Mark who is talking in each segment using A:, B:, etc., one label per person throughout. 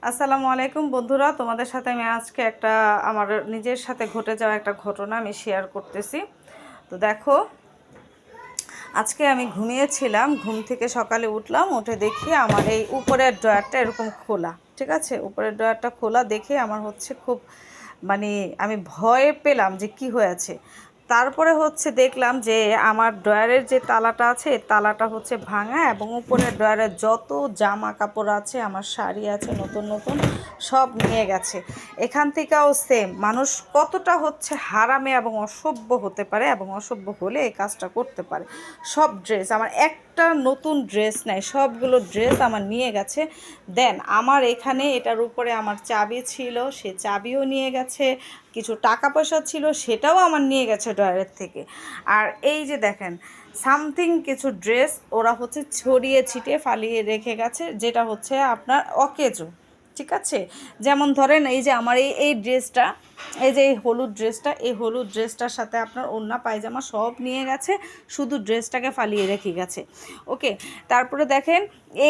A: আসসালামু আলাইকুম বন্ধুরা, তোমাদের সাথে আমি আজকে আমার নিজের সাথে ঘটে যাওয়া একটা ঘটনা আমি শেয়ার করতেছি। তো দেখো, আজকে আমি ঘুমিয়েছিলাম, ঘুম থেকে সকালে উঠলাম, উঠে দেখি আমার এই উপরের ড্রয়ারটা এরকম খোলা। ঠিক আছে, উপরের ড্রয়ারটা খোলা দেখে আমার হচ্ছে খুব মানে আমি ভয় পেলাম যে কি হয়েছে। তারপরে হচ্ছে দেখলাম যে আমার ড্রয়ারের যে তালাটা আছে, তালাটা হচ্ছে ভাঙা, এবং উপরের ড্রয়ারের যত জামা কাপড় আছে, আমার শাড়ি আছে নতুন নতুন, সব নিয়ে গেছে। এখান থেকেও সেম, মানুষ কতটা হচ্ছে হারামে এবং অসভ্য হতে পারে, এবং অসভ্য হলে এই কাজটা করতে পারে। সব ড্রেস আমার, একটা নতুন ড্রেস নেয়, সবগুলো ড্রেস আমার নিয়ে গেছে। দেন আমার এখানে এটার উপরে আমার চাবি ছিল, সে চাবিও নিয়ে গেছে। কিছু টাকা পয়সা ছিল, সেটাও আমার নিয়ে গেছে ড্রয়ারের থেকে। আর এই যে দেখেন, সামথিং কিছু ড্রেস ওরা হচ্ছে ছড়িয়ে ছিটিয়ে ফালিয়ে রেখে গেছে, যেটা হচ্ছে আপনার অকেজো। ঠিক আছে, যেমন ধরেন এই যে আমার এই ড্রেসটা, এই যে এই হলুদ ড্রেসটা, এই হলুদ ড্রেসটার সাথে আপনার ওড়না পায়জামা সব নিয়ে গেছে, শুধু ড্রেসটাকে ফালিয়ে রেখে গেছে। ওকে, তারপরে দেখেন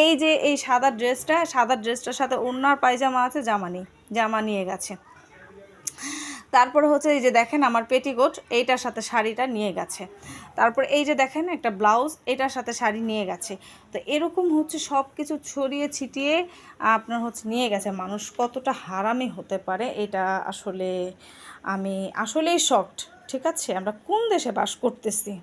A: এই যে এই সাদা ড্রেসটার সাথে ওড়নার পায়জামা আছে, জামা নেই, জামা নিয়ে গেছে। তারপরে হচ্ছে এই যে দেখেন আমার পেটিকোট, এইটার সাথে শাড়িটা নিয়ে গেছে। তারপর এই যে দেখেন একটা ব্লাউজ, এটার সাথে শাড়ি নিয়ে গেছে। তো এরকম হচ্ছে সব কিছু ছড়িয়ে ছিটিয়ে আপনার হচ্ছে নিয়ে গেছে। মানুষ কতটা হারামি হতে পারে, এটা আসলে আমি আসলেই শকড। ঠিক আছে, আমরা কোন দেশে বাস করতেছি।